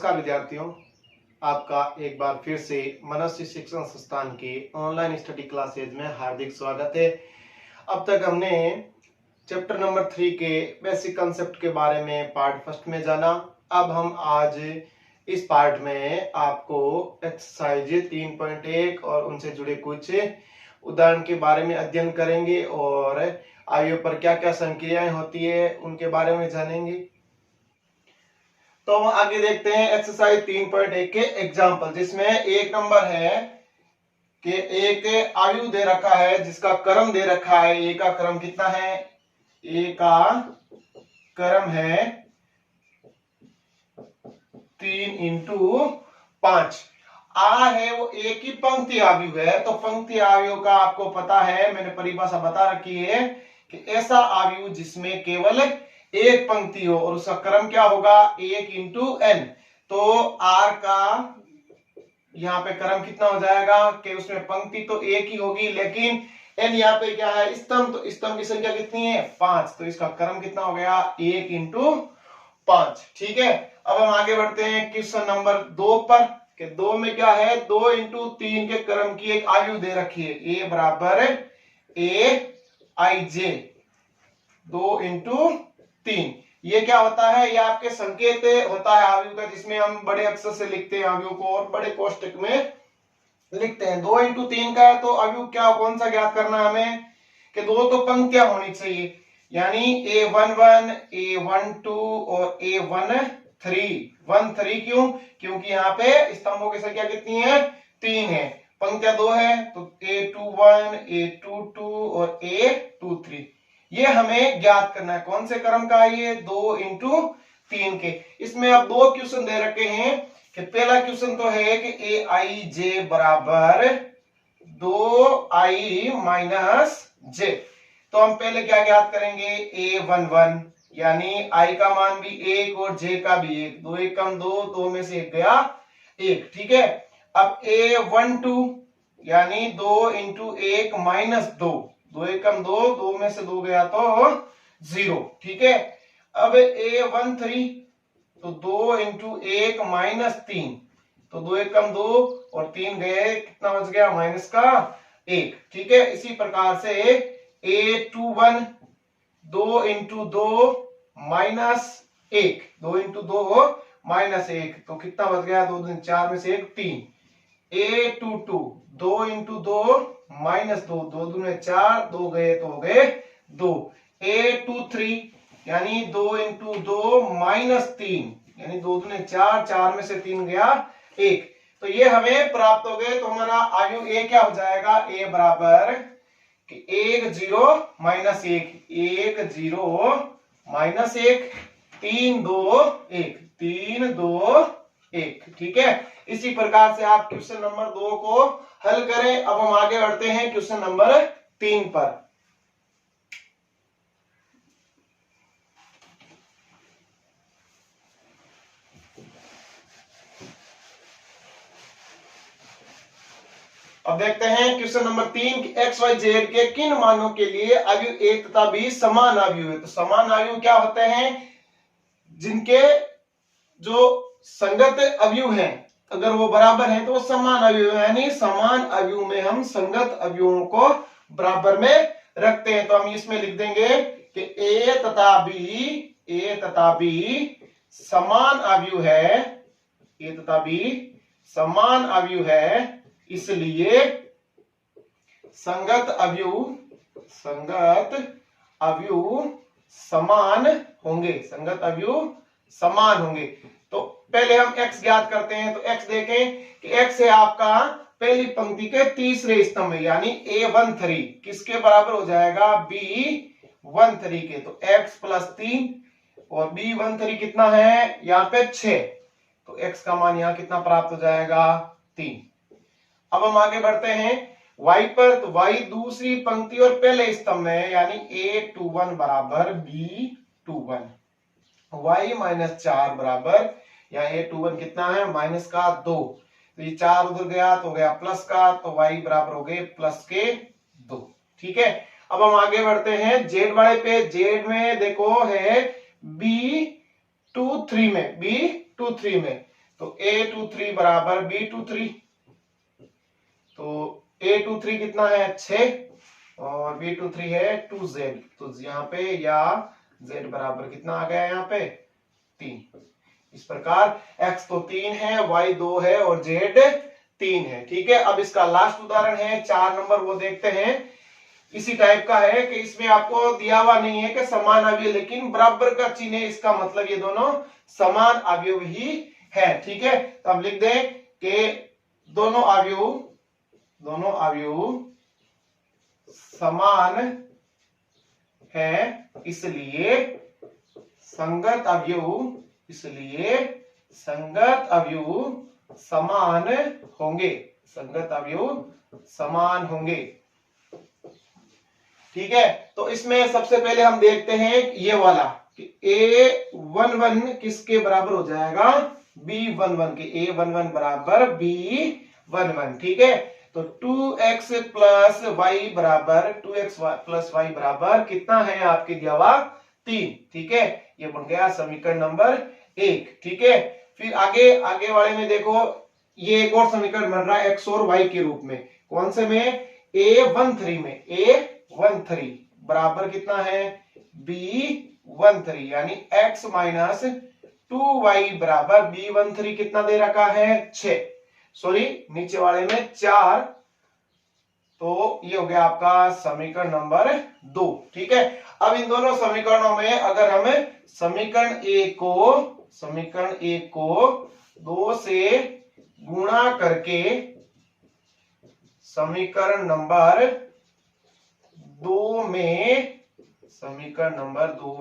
नमस्कार विद्यार्थियों, आपका एक बार फिर से मनस्य शिक्षण संस्थान के ऑनलाइन स्टडी क्लासेज में हार्दिक स्वागत है। अब तक हमने चैप्टर नंबर 3 के बेसिक कंसेप्ट के बारे में पार्ट फर्स्ट में जाना। अब हम आज इस पार्ट में आपको एक्सरसाइज 3.1 और उनसे जुड़े कुछ उदाहरण के बारे में अध्ययन करेंगे और आयु पर क्या क्या संक्रियाएं होती है उनके बारे में जानेंगे। तो हम आगे देखते हैं एक्सरसाइज 3.1 के एग्जाम्पल, जिसमें एक नंबर है कि एक आयु दे रखा है जिसका क्रम दे रखा है। ए का क्रम कितना है? ए का क्रम है 3 × 5। आ है वो एक ही पंक्ति आयु है, तो पंक्ति आयु का आपको पता है, मैंने परिभाषा बता रखी है कि ऐसा आयु जिसमें केवल एक पंक्ति हो और उसका क्रम क्या होगा? 1 × n। तो r का यहाँ पे क्रम कितना हो जाएगा कि उसमें पंक्ति तो एक ही होगी, लेकिन n यहाँ पे क्या है? स्तंभ। तो स्तंभ की संख्या कितनी है? 5। तो इसका क्रम कितना हो गया? 1 × 5। ठीक है, अब हम आगे बढ़ते हैं क्वेश्चन नंबर 2 पर कि 2 में क्या है? 2 × 3 के क्रम की एक आयु दे रखी है। a बराबर aij 2 × 3। ये क्या होता है? ये आपके संकेत होता है आयु का, जिसमें हम बड़े अक्षर से लिखते हैं आयु को और बड़े कोष्टक में लिखते हैं। 2 × 3 का है, तो आयु क्या कौन सा ज्ञात करना है हमें कि 2 तो पंक्तियां होनी चाहिए, यानी a11 a12 और a13। 13 क्यों? क्योंकि यहाँ पे स्तंभों की संख्या कितनी है? 3 है, पंक्तियां 2 है, तो a21 a22 और a23। ये हमें ज्ञात करना है। कौन से क्रम का है ये? 2 × 3 के। इसमें अब 2 क्वेश्चन दे रखे हैं कि पहला क्वेश्चन तो है कि aij बराबर 2i - j। तो हम पहले क्या ज्ञात करेंगे? a11 यानी i का मान भी 1 और j का भी 1। 2 1 कम 2, 2 में से 1 गया 1। ठीक है, अब a12 यानी 2 × 1 - 2। 2 1 कम 2, 2 में से 2 गया तो 0। ठीक है, अब a13 तो 2 × 1 - 3। तो 2 1 कम 2 और 3 गए, कितना बच गया? माइनस का 1। ठीक है, इसी प्रकार से a21 2 × 2 - 1। 2 × 2 - 1, तो कितना बच गया? 2 2 4 में से 1 3। a22 2 × 2 - 2। 2 2 में 4, 2 गए तो हो गए 2। a23 यानी 2 × 2 - 3 यानी 2 2 में 4, 4 में से 3 गया 1। तो ये हमें प्राप्त हो गए। तो हमारा आयु a क्या हो जाएगा? a बराबर 1 0 - 1 1 0 - 1 3 2 1 3 2 1। ठीक है, इसी प्रकार से आप क्वेश्चन नंबर 2 को हल करें। अब हम आगे बढ़ते हैं क्वेश्चन नंबर 3 पर। अब देखते हैं question number 3 x y z के किन मानों के लिए आयु a तथा b समान आयु है। तो समान आयु क्या होते हैं? जिनके जो संगत अवयव हैं अगर वो बराबर हैं तो वो समान अवयव है, यानी समान अवयव में हम संगत अवयवों को बराबर में रखते हैं। तो हम इसमें लिख देंगे कि a तथा b समान अवयव है। a तथा b समान अवयव है, इसलिए संगत अवयव समान होंगे। संगत अवयव समान होंगे। तो पहले हम x ज्ञात करते हैं। तो x देखें कि x है आपका पहली पंक्ति के तीसरे स्तंभ में, यानी a13 किसके बराबर हो जाएगा? b13 के। तो x + 3 और b13 कितना है? यहाँ पे 6। तो x का मान यहाँ कितना प्राप्त हो जाएगा? 3। अब हम आगे बढ़ते हैं y पर। तो y दूसरी पंक्ति और पहले स्तंभ में है, यानी a21 बराबर b21। y - 4 बराबर, यहाँ a21 कितना है? माइनस का 2। तो ये 4 उधर गया तो हो गया प्लस का, तो y बराबर हो गए प्लस के 2। ठीक है, अब हम आगे बढ़ते हैं z वाले पे। z में देखो है b23 में, तो A23 बराबर B23, तो A23 कितना है 6 और B23 है 2Z, तो यहाँ पे या Z बराबर कितना आ गया यहाँ पे 3। इस प्रकार X तो 3 है, Y 2 है और Z 3 है। ठीक है, अब इसका लास्ट उदाहरण है 4 नंबर, वो देखते हैं। इसी टाइप का है कि इसमें आपको दिया हुआ नहीं है कि समान अवयव, लेकिन बराबर का चिन्ह है, इसका मतलब ये दोनों समान अवयव ही है। ठीक है, तो हम लिख दें कि दोनों अवयव समान है, इसलिए संगत अवयव समान होंगे। ठीक है, तो इसमें सबसे पहले हम देखते हैं ये वाला कि A11 किसके बराबर हो जाएगा B11 के, A11 बराबर B11। ठीक है, तो 2x प्लस वाई बराबर कितना है आपके दिया हुआ 3। ठीक है, ये बन गया समीकरण नंबर 1। ठीक है, फिर आगे वाले में देखो, ये एक और समीकरण बन रहा है x और y के रूप में। कौन से में A13 में, A13 बराबर कितना है B13, यानी x माइनस 2y बराबर B13 कितना दे रखा है 6, सॉरी नीचे वाले में 4, तो ये हो गया आपका समीकरण नंबर 2। ठीक है, अब इन दोनों समीकरणों में अगर हम समीकरण एक को 2 से गुणा करके समीकरण नंबर 2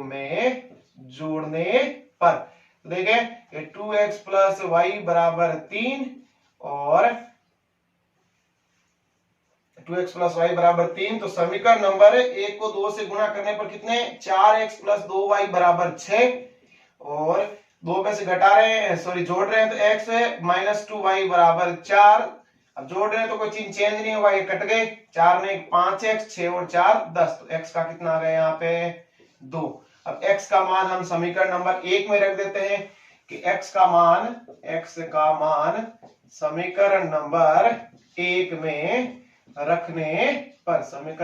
में जोड़ने पर देखें 2x प्लस वाई बराबर 3 और 2x प्लस वाई बराबर 3, तो समीकरण नंबर 1 को 2 से गुणा करने पर कितने 4x प्लस 2y बराबर 6, और 2 में से घटा रहे हैं, सॉरी जोड़ रहे हैं, तो x माइनस 2y बराबर 4। अब जोड़ रहे हैं तो कोई चीज चेंज नहीं होगा, ये कट गए, 4 में 5x, 6 और 4 10, तो x का कितना आ गया यहाँ पे 2। अब x का मान हम समीकरण नंबर 1 में रख देते हैं कि x का मान समीकरण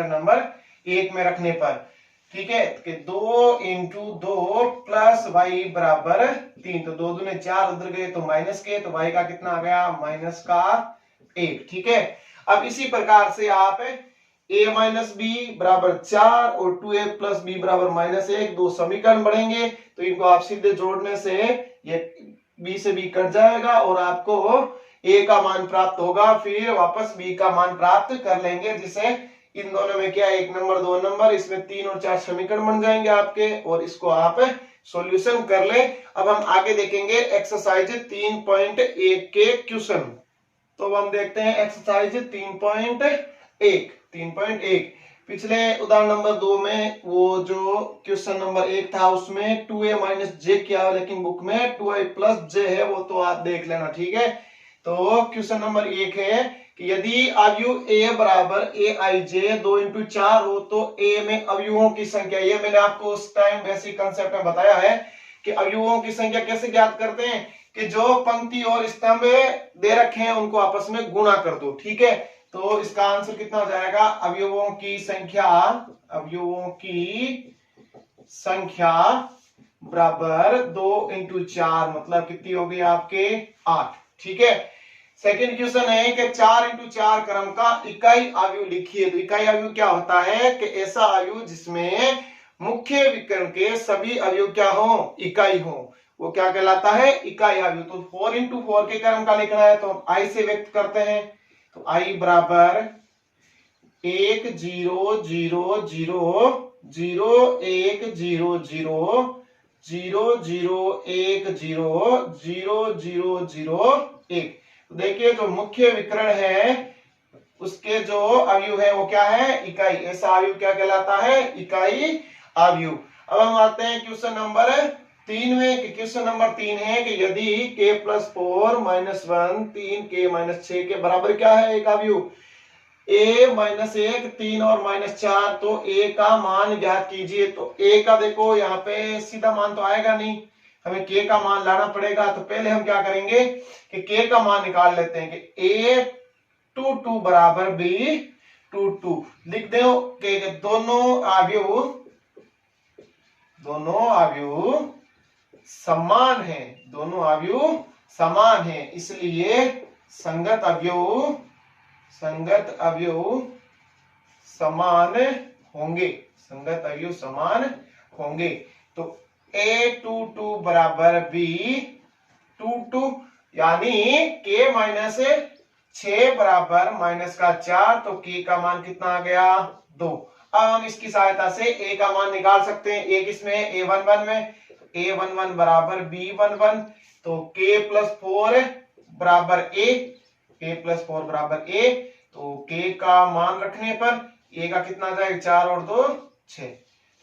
नंबर 1 में रखने पर, ठीक है, कि 2 इंटू 2 प्लस वाई बराबर 3, तो 2 दूने 4 उधर गए तो माइनस के, तो वाई का कितना आ गया माइनस का 1। ठीक है, अब इसी प्रकार से आप a माइनस बी बराबर 4 और 2a प्लस बी बराबर माइनस 1 दो समीकरण बढ़ेंगे, तो इनको आप सीधे जोड़ने से ये b से b कट जाएगा और आपको a का मान प्राप्त होगा, फिर वापस b का मान प्राप्त कर लेंगे, जिसे इन दोनों में क्या 1 नंबर 2 नंबर, इसमें 3 और 4 समीकरण बन जाएंगे आपके, और इसको आप सॉल्यूशन कर ले। अब हम आगे देखेंगे एक्सरसाइज 3.1 के क्वेश्चन। तो हम देखते हैं एक्सरसाइज 3.1। पिछले उदाहरण नंबर 2 में वो जो क्वेश्चन नंबर 1 था उसमें 2a माइनस जे किया, लेकिन बुक में 2i प्लस जे है, वो तो आप देख लेना। ठीक है, तो क्वेश्चन नंबर 1 है कि यदि अवयव a बराबर aij 2 इंटू 4 हो तो a में अवयवों की संख्या, ये मैंने आपको उस टाइम बेसिक कंसेप्ट में बताया है कि अवयवों की संख्या कैसे ज्ञात करते हैं, कि जो पंक्ति और स्तंभ दे रखे हैं उनको आपस में गुणा कर दो। ठीक है, तो इसका आंसर कितना हो जाएगा, अवयवों की संख्या बराबर 2 इंटू 4, मतलब कितनी होगी आपके 8। ठीक है, सेकंड क्वेश्चन है कि 4 इंटू 4 क्रम का इकाई अवयव लिखिए। तो इकाई अवयव क्या होता है कि ऐसा अवयव जिसमें मुख्य विकर्ण के सभी अवयव क्या हो, इकाई हो, वो क्या कहलाता है, इकाई अवयव। तो 4 इंटू 4 के क्रम का लिखना है तो हम i से व्यक्त करते हैं, तो i बराबर 1 0 0 0 0 1 0 0 0 0 1 0 0 0 0 1। देखिए जो मुख्य विकर्ण है उसके जो अवयव है वो क्या है, इकाई। ऐसा अवयव क्या कहलाता है, इकाई अवयव। अब हम आते हैं क्वेश्चन नंबर 3 में। क्वेश्चन नंबर 3 है कि यदि k plus 4 minus 1 3k minus 6 के बराबर क्या है एक अवयव, a माइनस 1 3 और माइनस 4, तो a का मान ज्ञात कीजिए। तो a का देखो यहाँ पे सीधा मान तो आएगा नहीं, हमें के का मान लाना पड़ेगा। तो पहले हम क्या करेंगे कि के का मान निकाल लेते हैं कि ए टू टू बराबर बी टू टू। लिख दो कि दोनों आव्यूह समान है, दोनों आव्यूह समान है, इसलिए संगत अवयव समान होंगे, संगत अवयव समान होंगे। तो A22 बराबर B22 यानी K माइनस 6 बराबर माइनस का 4, तो K का मान कितना आ गया 2। अब हम इसकी सहायता से A का मान निकाल सकते हैं। A किसमें है A11 में, A11 बराबर B11, तो K प्लस 4 बराबर A, तो K का मान रखने पर A का कितना आ जाएगा 4 और 2 6।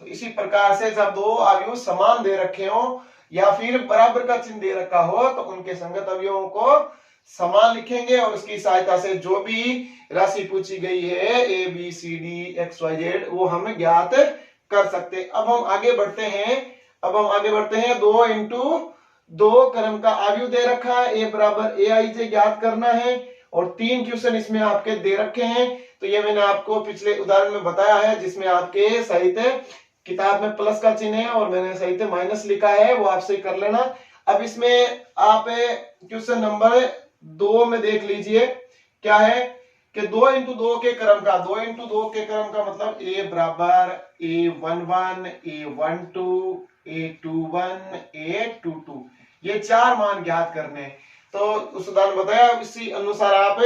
तो इसी प्रकार से जब दो अवयव समान दे रखे हो या फिर बराबर का चिन्ह दे रखा हो तो उनके संगत अवयवों को समान लिखेंगे और उसकी सहायता से जो भी राशि पूछी गई है A B C D X Y Z वो हम ज्ञात कर सकते। अब हम आगे बढ़ते हैं 2 इंटू 2 क्रम का अवयव दे रखा है, A बराबर AIJ ज्ञात करना है और 3 क्वेश्चन इसमें आपके दे रखे हैं। तो ये मैंने आपको पिछले उदाहरण में बताया है जिसमें आपके सहित किताब में प्लस का चिन्ह है और मैंने सहित माइनस लिखा है, वो आपसे कर लेना। अब इसमें आप क्वेश्चन नंबर 2 में देख लीजिए क्या है कि 2 इंटू 2 के क्रम का मतलब A बराबर A11 A12 A21 A22 ये 4 मान ज्ञात करने। तो उस उदाहरण बताया, इसी अनुसार आप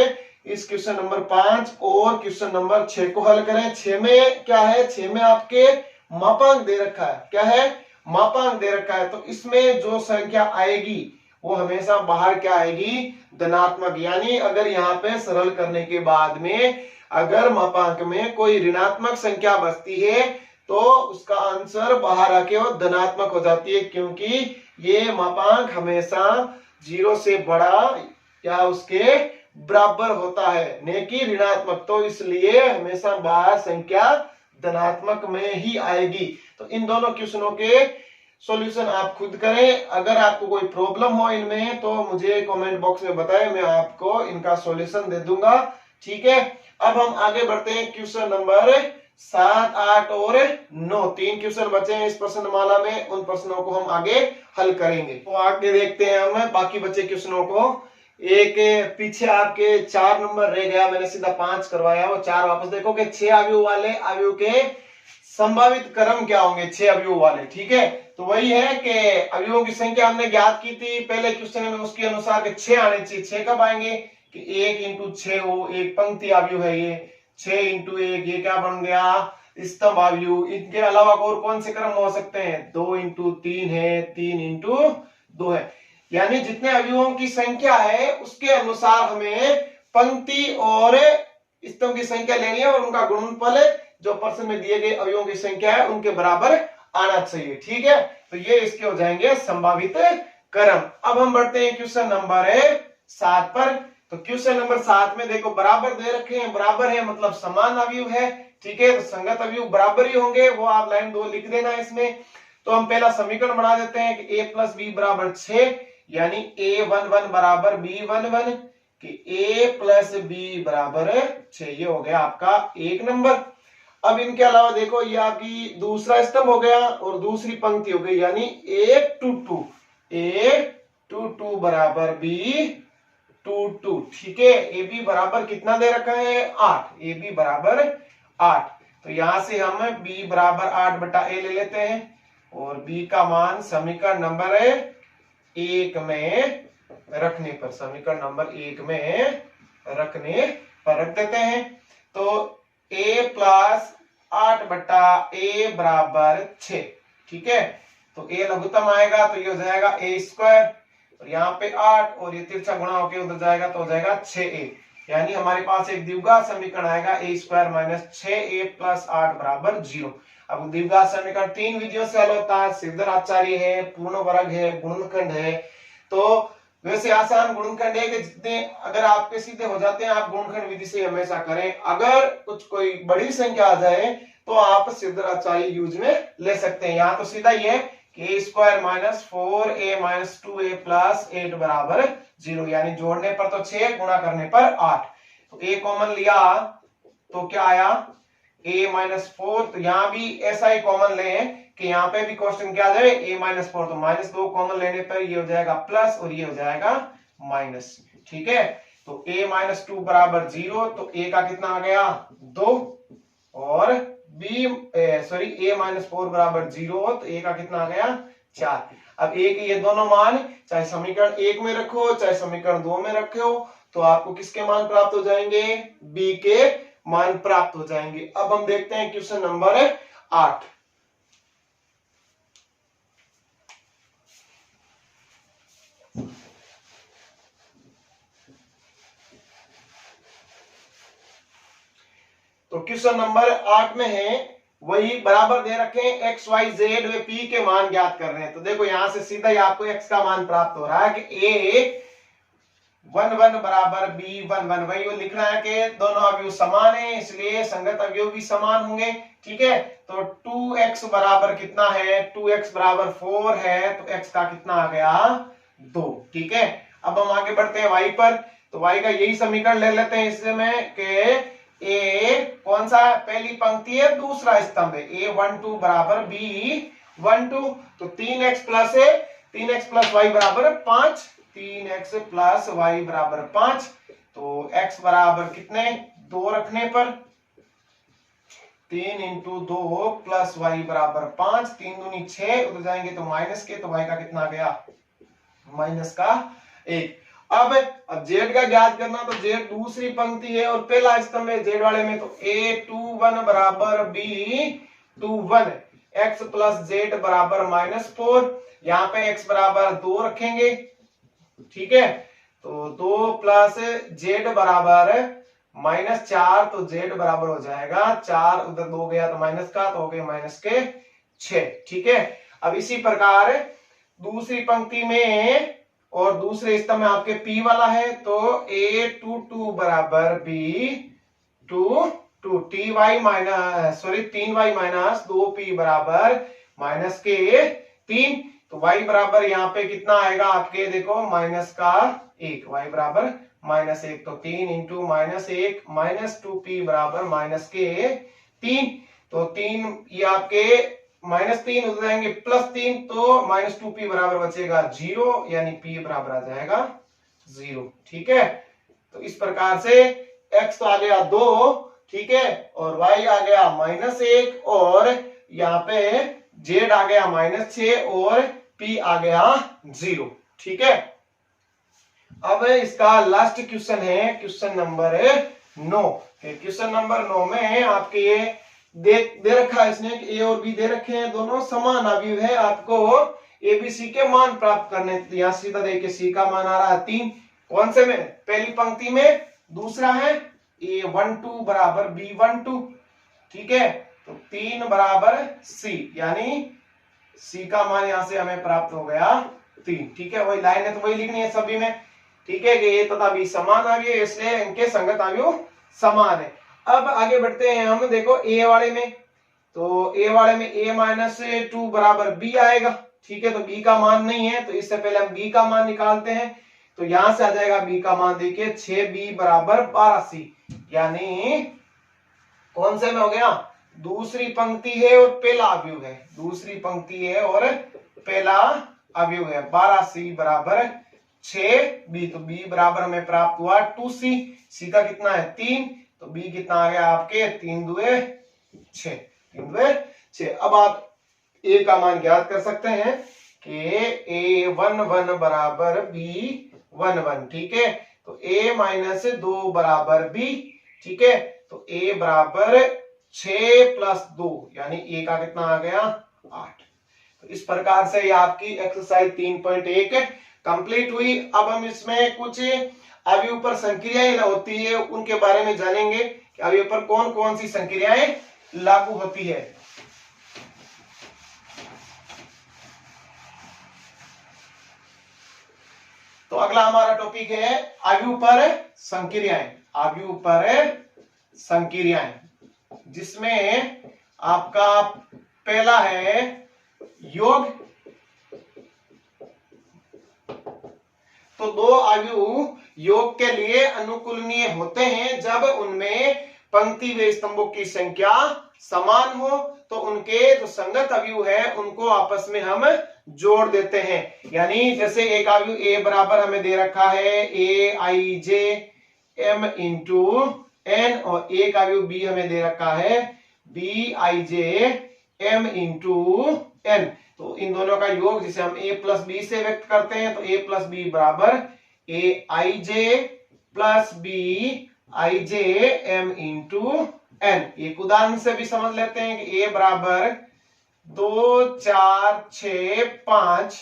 इस क्वेश्चन नंबर 5 और क्वेश्चन नंबर 6 को हल करें। 6 में क्या है, 6 में आपके मापांक दे रखा है, क्या है मापांक दे रखा है। तो इसमें जो संख्या आएगी वो हमेशा बाहर क्या आएगी धनात्मक, यानी अगर यहाँ पे सरल करने के बाद में अगर मापांक में कोई ऋणात्मक संख्या बचती है तो उसका आंसर बाहर आके वो धनात्मक हो जाती है, क्योंकि ये मापांक हमेशा 0 से बड़ा या उसके बराबर होता है न कि ऋणात्मक। तो इसलिए हमेशा बाहर संख्या धनात्मक में ही आएगी। तो इन दोनों क्वेश्चनों के सॉल्यूशन आप खुद करें। अगर आपको कोई प्रॉब्लम हो इनमें तो मुझे कमेंट बॉक्स में बताएं, मैं आपको इनका सॉल्यूशन दे दूंगा, ठीक है। अब हम आगे बढ़ते हैं क्वेश्चन नंबर 7, 8 और 9, 3 क्वेश्चन बचे हैं इस प्रश्नमाला में, उन प्रश्नों को हम आगे हल करेंगे। तो आगे देखते हैं हम बाकी बचे क्वेश्चनों को। एक पीछे आपके 4 नंबर रह गया, मैंने सीधा 5 करवाया, वो 4 वापस देखो कि 6 अवयव वाले अवयव के संभावित क्रम क्या होंगे 6 अवयव वाले, ठीक है। तो वही है कि अवयवों की संख्या हमने ज्ञात की थी पहले क्वेश्चन में, उसके अनुसार के 6 आने चाहिए। 6 कब आएंगे कि 1 इंटू 6 हो, एक पंक्ति अवयव है ये, 6 इंटू 1 ये क्या बन गया स्तंभ अवयव। इनके अलावा और कौन से क्रम हो सकते हैं, 2 इंटू 3 है, 3 इंटू 2 है, यानी जितने अवयवों की संख्या है उसके अनुसार हमें पंक्ति और स्तंभ की संख्या लेनी है और उनका गुणनफल जो प्रश्न में दिए गए अवयवों की संख्या है उनके बराबर आना चाहिए, ठीक है। तो ये इसके हो जाएंगे संभावित क्रम। अब हम बढ़ते हैं क्वेश्चन नंबर 7 पर। तो क्वेश्चन नंबर 7 में देखो बराबर दे रखे हैं, बराबर है मतलब समान अवयव है, ठीक है। तो संगत अवयव बराबर ही होंगे, वो आप लाइन 2 लिख देना इसमें। तो हम पहला समीकरण बना देते हैं कि a प्लस बी बराबर 6, यानी a11 बराबर b11 कि a प्लस बी बराबर 6, ये हो गया आपका 1 नंबर। अब इनके अलावा देखो ये आपकी दूसरा स्तंभ हो गया और दूसरी पंक्ति हो गई, यानी a22 बराबर b22, ठीक है। ए बी बराबर कितना दे रखा है 8, ए बी बराबर 8। तो यहां से हम b बराबर 8 बटा a ले लेते हैं और b का मान समीकरण नंबर 1 में रखने पर, समीकरण नंबर 1 में रखने पर रख देते हैं। तो a प्लस 8 बटा a बराबर 6, ठीक है। तो a लघुत्तम आएगा तो ये हो जाएगा a स्क्वायर और यहाँ पे 8 और ये तिरछा गुणा होके उधर जाएगा तो हो जाएगा 6a, यानी हमारे पास एक द्विघात समीकरण आएगा a square minus 6a plus 8 बराबर 0। अब द्विघात समीकरण 3 विधियों से हल होता है, श्रीधर आचार्य है, पूर्ण वर्ग है, गुणनखंड है। तो वैसे आसान गुणनखंड है कि जितने अगर आपके सीधे हो जाते हैं आप गुणनखंड विधि से हमेशा करें। अगर कुछ कोई बड़ी संख्या आ जाए तो आप श्रीधर आचार्य यूज में ले सकते हैं। यहाँ तो सीधा ही है के square minus 4a minus 2a plus 8 बराबर 0, यानी जोड़ने पर तो 6, गुणा करने पर 8। तो a कॉमन लिया तो क्या आया a माइनस 4। तो यहां भी ऐसा ही कॉमन लें कि यहाँ पे भी क्वेश्चन क्या आ जाए a माइनस 4, तो माइनस 2 कॉमन लेने पर ये हो जाएगा प्लस और ये हो जाएगा माइनस। ठीक है, तो a माइनस 2 बराबर 0, तो a का कितना आ गया 2, और a माइनस 4 बराबर 0, तो a का कितना आ गया 4। अब a के ये दोनों मान चाहे समीकरण 1 में रखो चाहे समीकरण 2 में रखो, तो आपको किसके मान प्राप्त हो जाएंगे, b के मान प्राप्त हो जाएंगे। अब हम देखते हैं क्वेश्चन नंबर 8। तो क्वेश्चन नंबर 8 में है वही बराबर दे रखे हैं x y z व p के मान ज्ञात कर रहे हैं। तो देखो यहां से सीधा ही आपको x का मान प्राप्त हो रहा है कि a 1 बराबर b 1 वही वो लिख रहा है कि दोनों अवयव समान है, इसलिए संगत अवयव भी समान होंगे। ठीक है, तो 2x बराबर कितना है, 2x बराबर 4 है, तो x का कितना आ गया 2। ठीक है, अब हम आगे बढ़ते हैं y पर। तो y का यही समीकरण ले लेते हैं इसमें कि a कौन सा पहली पंक्ति है, दूसरा स्तंभ है, a12 बराबर b12, तो 3x प्लस है 3x प्लस y बराबर 5, 3x प्लस y बराबर 5। तो x बराबर कितने 2 रखने पर 3 इंटू 2 प्लस y बराबर 5, 3 दूनी 6, उधर जाएंगे तो माइनस के, तो y का कितना आ गया माइनस का 1। अब z का ज्ञात करना, तो z दूसरी पंक्ति है और पहला स्तंभ है z वाले में, तो a21 बराबर b21, x प्लस z बराबर -4, यहाँ पे x बराबर 2 रखेंगे। ठीक है, तो 2 प्लस z बराबर -4, तो z बराबर हो जाएगा 4, उधर 2 गया तो माइनस का, तो हो गए माइनस के 6। ठीक है, अब इसी प्रकार दूसरी पंक्ति में और दूसरे स्तंभ में आपके p वाला है, तो a22 बराबर b22, ty minus 3y minus 2p बराबर माइनस के 3, तो y बराबर यहाँ पे कितना आएगा आपके, देखो माइनस का 1, y बराबर -1, तो 3 इंटू -1 -2p बराबर माइनस के 3, तो 3 ये आपके -3 हो जाएंगे +3, तो -2p बराबर बचेगा 0, यानी p बराबर आ जाएगा 0। ठीक है, तो इस प्रकार से x तो आ गया 2, ठीक है, और y आ गया -1, और यहाँ पे z आ गया -6 और p आ गया 0। ठीक है, अब इसका लास्ट क्वेश्चन है क्वेश्चन नंबर 9। क्वेश्चन नंबर 9 में आपके ये दे रखा है इसने कि a और b दे रखे हैं, दोनों समान अवयव है, आपको abc के मान प्राप्त करने। यहां सीधा देखिए c का मान आ रहा है 3, कौन से में, पहली पंक्ति में, दूसरा है a12 बराबर b12। ठीक है, तो 3 बराबर c, यानी c का मान यहां से हमें प्राप्त हो गया 3। ठीक है, वही लाइन है तो वही लिखनी है सभी में। ठीक है, कि ये तथा b समान आ गए, इसलिए इनके संगत अवयव समान है। अब आगे बढ़ते हैं हम, देखो a वाले में, तो a वाले में a-2 बराबर b आएगा। ठीक है, तो b का मान नहीं है, तो इससे पहले हम b का मान निकालते हैं, तो यहां से आ जाएगा b का मान, देखिए 6b बराबर 12c, यानी कौन से में हो गया, दूसरी पंक्ति है और पहला अवयव है, दूसरी पंक्ति है और पहला अवयव है, 12c बराबर 6b, तो b बराबर हमें प्राप्त हुआ 2c, c का कितना है 3, तो b कितना आ गया आपके 3 दुए 6, 3 दुए 6। अब आप a का मान ज्ञात कर सकते हैं कि a11 बराबर b11। ठीक है, तो a - 2 बराबर b। ठीक है, तो a बराबर 6 + 2, यानी a का कितना आ गया 8। तो इस प्रकार से ये आपकी एक्सरसाइज 3.1 कंप्लीट हुई। अब हम इसमें कुछ अवयव पर संक्रियाएं होती है उनके बारे में जानेंगे कि अवयव पर कौन कौन सी संक्रियाएं लागू होती है। तो अगला हमारा टॉपिक है अवयव पर संक्रियाएं, अवयव पर संक्रियाएं, जिसमें आपका पहला है योग, तो दो अवयव योग के लिए अनुकूलनीय होते हैं जब उनमें पंक्ति व स्तंभों की संख्या समान हो। तो उनके जो संगत अवयव है उनको आपस में हम जोड़ देते हैं। यानी जैसे एक अवयव ए बराबर हमें दे रखा है A I J M into N, और एक अवयव बी हमें दे रखा है B I J M into N. तो इन दोनों का योग जिसे हम a प्लस बी से व्यक्त करते हैं, तो a प्लस बी बराबर A I J plus B I J M into N. एक उदाहरण से भी समझ लेते हैं कि a बराबर 2 4 6 5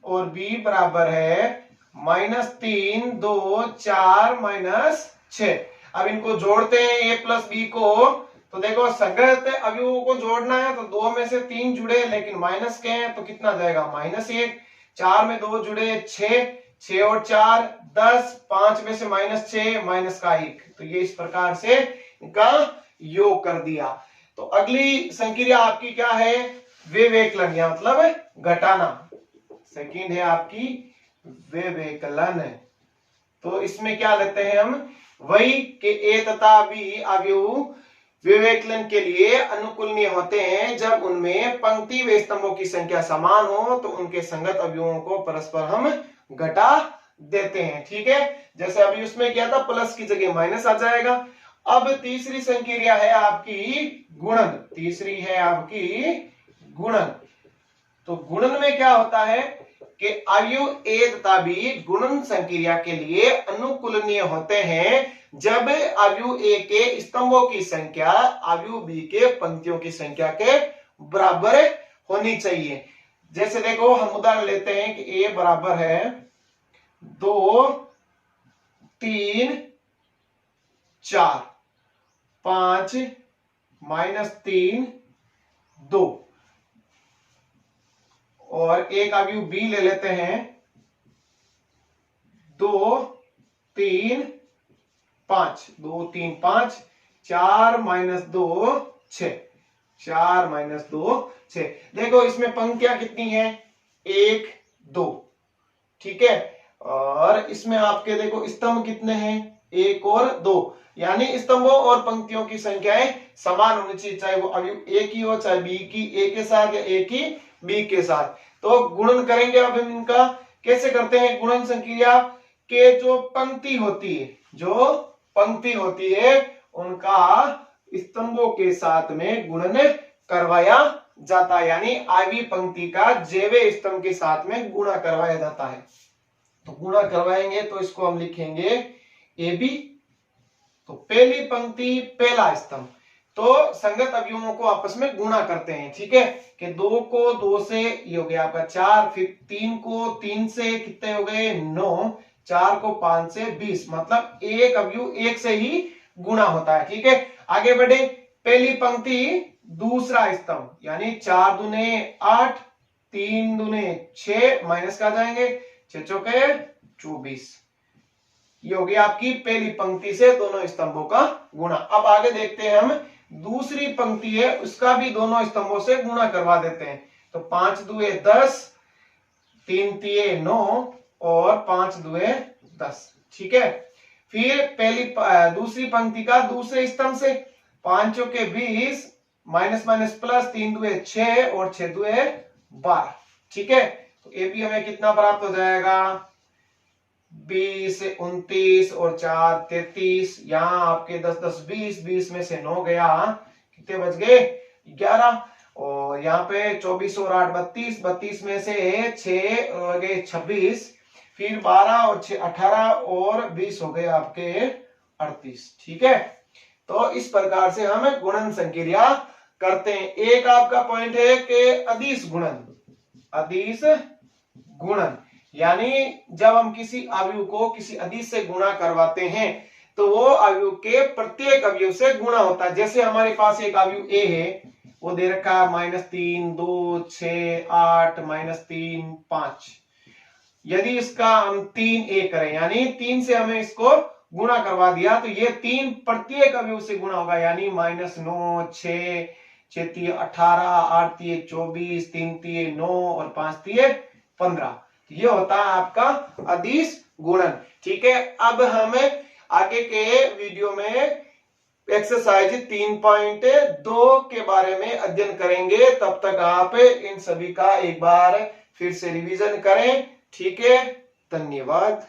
और b बराबर है -3 2 4 -6। अब इनको जोड़ते हैं a प्लस बी को, तो देखो संगत अवयवों को जोड़ना है तो 2 में से 3 जुड़े लेकिन माइनस के हैं तो कितना जाएगा -1। 4 में 2 जुड़े 6, 6 और 4 10, 5 में से -6 माइनस का 1। तो ये इस प्रकार से इनका योग कर दिया। तो अगली संक्रिया आपकी क्या है, विवेकलन या मतलब घटाना। सेकंड है आपकी विवेकलन। तो इसमें क्या लेते हैं हम, वही के ए तथा बी अवयव विवेकलन के लिए अनुकूलनीय होते हैं जब उनमें पंक्ति व स्तंभों की संख्या समान हो। तो उनके संगत अवयवों को परस्पर हम घटा देते हैं। ठीक है, जैसे अभी उसमें क्या था, प्लस की जगह माइनस आ जाएगा। अब तीसरी संक्रिया है आपकी गुणन। तीसरी है आपकी गुणन। तो गुणन में क्या होता है कि अवयव ए तथा बी गुणन संक्रिया के लिए अनुकूलनीय होते हैं जब अवयव ए के स्तंभों की संख्या अवयव बी के पंक्तियों की संख्या के बराबर होनी चाहिए। जैसे देखो हम उदाहरण लेते हैं कि ए बराबर है 2 3 4 5 -3 2, और एक अवयव बी ले लेते हैं 2 3 5 2 3 5 4 -2 6, 4 -2 6। देखो इसमें पंक्तियां कितनी है, 1 2। ठीक है, और इसमें आपके देखो स्तंभ कितने हैं, 1 और 2। यानी स्तंभों और पंक्तियों की संख्याएं समान होनी चाहिए, चाहे वो अवयव ए की हो, चाहे बी की ए के साथ या ए की बी के साथ। तो गुणन करेंगे। अब हम इनका कैसे करते हैं गुणन संक्रिया के, जो पंक्ति होती है, जो पंक्ति होती है उनका स्तंभों के साथ में गुणन करवाया जाता है। यानी आवी पंक्ति का जेवे स्तंभ के साथ में गुणा करवाया जाता है। तो गुणा करवाएंगे तो इसको हम लिखेंगे ए बी। तो पहली पंक्ति पहला स्तंभ, तो संगत अवयवों को आपस में गुणा करते हैं। ठीक है, कि 2 को 2 से ये हो गया आपका 4, फिर 3 को 3 से कितने हो गए 9, 4 को 5 से 20, मतलब एक अवयव 1 से ही गुणा होता है। ठीक है, आगे बढ़े। पहली पंक्ति दूसरा स्तंभ, यानी 4 दूने 8, 3 दूने 6, माइनस का जाएंगे 6 चौके 24। ये होगी आपकी पहली पंक्ति से दोनों स्तंभों का गुणा। अब आगे देखते हैं हम दूसरी पंक्ति है, उसका भी दोनों स्तंभों से गुणा करवा देते हैं। तो 5 दुए 10, 3 तिये 9 और 5 दुए 10। ठीक है, फिर दूसरी पंक्ति का दूसरे स्तंभ से 5 चौके 20, माइनस माइनस प्लस, 3 दुए 6 और 6 दुए 12। ठीक है, तो ए भी हमें कितना प्राप्त हो जाएगा, 20 29 और 4 33। यहाँ आपके 10 10 20, 20 में से 9 गया, कितने बच गए 11। और यहाँ पे 24 और 8 32, 32 में से 6 हो गए 26, फिर 12 और 6 18 और 20 हो गए आपके 38। ठीक है, तो इस प्रकार से हम गुणन संक्रिया करते हैं। एक आपका पॉइंट है कि अदिश गुणन। अदिश गुणन यानी जब हम किसी अवयव को किसी अदिश से गुणा करवाते हैं तो वो अवयव के प्रत्येक अवयव से गुणा होता है। जैसे हमारे पास एक अवयव ए है, वो दे रखा है -3 2 6 8 -3 5। यदि इसका हम 3 ए करें, यानी 3 से हमें इसको गुणा करवा दिया, तो ये 3 प्रत्येक अवयव से गुणा होगा। यानी -9 6 6 18 8 24 3 9 और 5 15। ये होता है आपका अदिश गुणन। ठीक है, अब हम आगे के वीडियो में एक्सरसाइज 3.2 के बारे में अध्ययन करेंगे। तब तक आप इन सभी का एक बार फिर से रिवीजन करें। ठीक है, धन्यवाद।